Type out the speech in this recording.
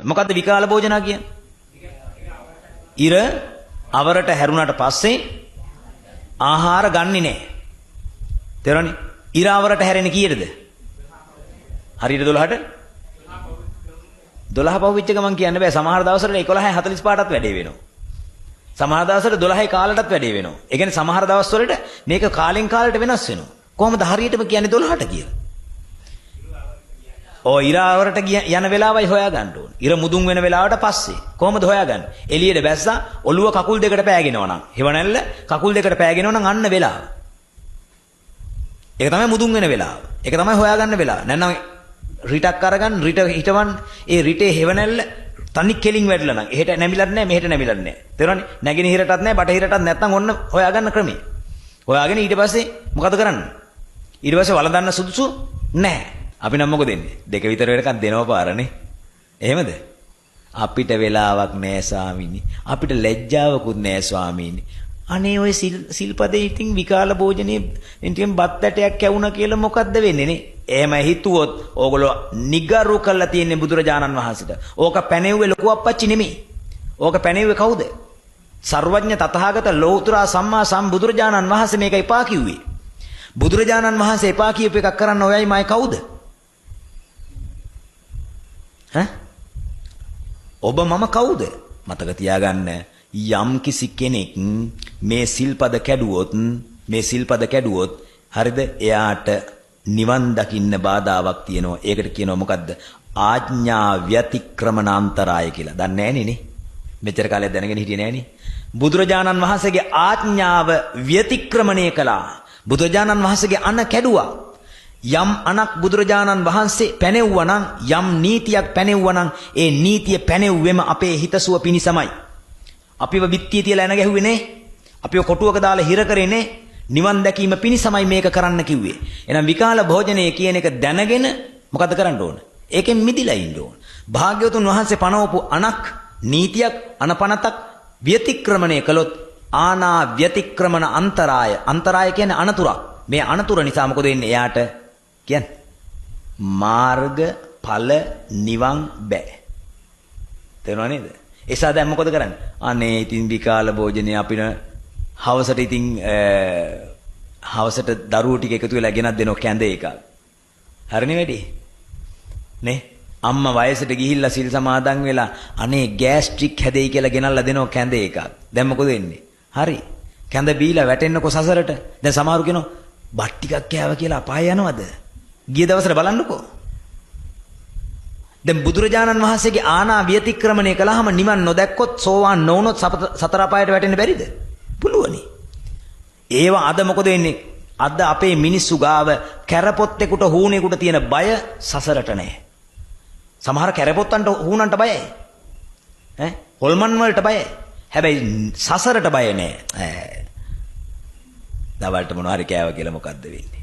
මොකද්ද විකාල භෝජනා කියන්නේ? ඉර අවරට හැරුණාට පස්සේ ආහාර ගන්නෙ නෑ. තේරෙනවනේ? ඉර අවරට හැරෙන්නේ කීයටද? හරියට 12ට 12 පහු වෙච්ච එක මම කියන්න බෑ. සමහර දවස්වල 11:45ටත් වැඩේ වෙනවා. සමහර දවස්වල 12 කාලටත් වැඩේ වෙනවා. ඒ කියන්නේ සමහර දවස්වලට මේක කාලෙන් කාලට වෙනස් වෙනවා. කොහොමද හරියටම කියන්නේ 12ට කියලා? ඔය ඉර අවරට යන වෙලාවයි හොයාගන්න ඕන. ඉර මුදුන් වෙන වෙලාවට පස්සේ කොහොමද හොයාගන්නේ? එළියට බැස්සා ඔළුව කකුල් දෙකට පෑගෙනවා නම්, හෙවණැල්ල කකුල් දෙකට පෑගෙනවා නම් අන්න වෙලාව. ඒක තමයි මුදුන් වෙන වෙලාව. ඒක තමයි හොයාගන්න වෙලාව. නැත්නම් රිටක් අරගන්න රිට හිටවන් ඒ රිටේ හෙවණැල්ල තනි කෙලින් වැටලා නම් එහෙට නැමිලත් නැහැ මෙහෙට නැමිලත් නැහැ. තේරෙනවනේ? නැගිනහිරටත් නැහැ බටහිරටත් නැත්නම් ඔන්න හොයාගන්න ක්‍රමය. හොයාගෙන ඊට පස්සේ මොකද කරන්නේ? ඊට පස්සේ වළඳන්න සුදුසු නැහැ. අපි නම් මොකද දෙන්නේ? දෙක විතර වෙනකන් දෙනව පාරනේ. එහෙමද? අපිට වෙලාවක් නෑ ස්වාමීනි. අපිට ලැජ්ජාවකුත් නෑ ස්වාමීනි. අනේ ඔය සිල්පදේ ඉතින් විකාල භෝජනේ ඉතින් බත් ඇටයක් කැවුනා කියලා මොකද්ද වෙන්නේ නේ? එහෙම හිතුවොත් ඕගොල්ලෝ නිගරු කරලා තියෙන්නේ බුදුරජාණන් වහන්සේට. ඕක පැනෙව්වේ ලොකු අප්පච්චි නෙමෙයි. ඕක පැනෙව්වේ කවුද? සර්වඥ තථාගත ලෞතර සම්මා සම්බුදුරජාණන් වහන්සේ මේක එපා කිව්වේ. බුදුරජාණන් වහන්සේ එපා කියපු එකක් කරන්න ඔයයි මයි කවුද? ඔබ මම කවුද? මතක තියාගන්න. යම් කිසි කෙනෙක් මේ සිල්පද කැඩුවොත් හරිද? එයාට නිවන් දකින්න බාධාවක් තියෙනවා. ඒකට කියනවා මොකද්ද? ආඥා ව්‍යතික්‍රමනාන්තරාය කියලා. දන්නේ නැහනේ නේ. මෙච්චර කාලයක් දැනගෙන හිටියේ නැහනේ. බුදුරජාණන් වහන්සේගේ ආඥාව ව්‍යතික්‍රමණය කළා. බුදුරජාණන් වහන්සේගේ අණ කැඩුවා. යම් අනක් බුදුරජාණන් වහන්සේ පැනෙව්වා නම්, යම් නීතියක් පැනෙව්වා නම්, ඒ නීතිය පැනෙව්වෙම අපේ හිතසුව පිණිසමයි. අපිව බිත්තිය තියලා එන ගැහුවේ නේ. අපිව කොටුවක දාලා හිර කරේ නේ. නිවන් දැකීම පිණිසමයි මේක කරන්න කිව්වේ. එහෙනම් විකාල භෝජනය කියන එක දැනගෙන මොකද කරන්න ඕන? ඒකෙන් මිදිලා ඉන්න ඕන. භාග්‍යවතුන් වහන්සේ පනවපු අනක්, නීතියක්, අනපනතක් ව්‍යතික්‍රමණය කළොත් ආනා ව්‍යතික්‍රමණ අන්තරාය. අන්තරාය කියන්නේ අනතුරක්. මේ අනතුර නිසා මොකද වෙන්නේ? එයාට කියන්නේ මාර්ග ඵල නිවන් බෑ. තේරුණා නේද? එසා දැන් මොකද කරන්නේ? අනේ ඉතින් විකාල භෝජනේ අපින හවසට ඉතින් හවසට දරුවෝ ටික එකතු වෙලා ගෙනත් දෙනවා කැඳ එකක්. හරිනේ වැඩි? නේ? අම්මා වයසට ගිහිල්ලා සිල් සමාදන් වෙලා අනේ ගෑස්ට්‍රික් හැදෙයි කියලා ගෙනල්ලා දෙනවා කැඳ එකක්. දැන් මොකද වෙන්නේ? හරි. කැඳ බීලා වැටෙන්නකො සසරට. දැන් සමහරු කියනවා බත් ටිකක් කෑව කියලා අපාය යනවද? ගිය දවසට බලන්නකෝ. දැන් බුදුරජාණන් වහන්සේගේ ආනා ව්‍යතික්‍රමණය කළාම නිවන් නොදැක්කොත් සෝවාන් නොවුනොත් සතර අපායට වැටෙන්න බැරිද? පුළුවනි. ඒවා අද මොකද වෙන්නේ? අද අපේ මිනිස්සු ගාව කැරපොත්තෙකුට හූනෙකුට තියෙන බය සසරට නැහැ. සමහර කැරපොත්තන්ට හූනන්ට බයයි. හොල්මන් වලට බයයි. හැබැයි සසරට බය නැහැ. දවල්ට මොනවා හරි කෑව කියලා මොකද්ද වෙන්නේ?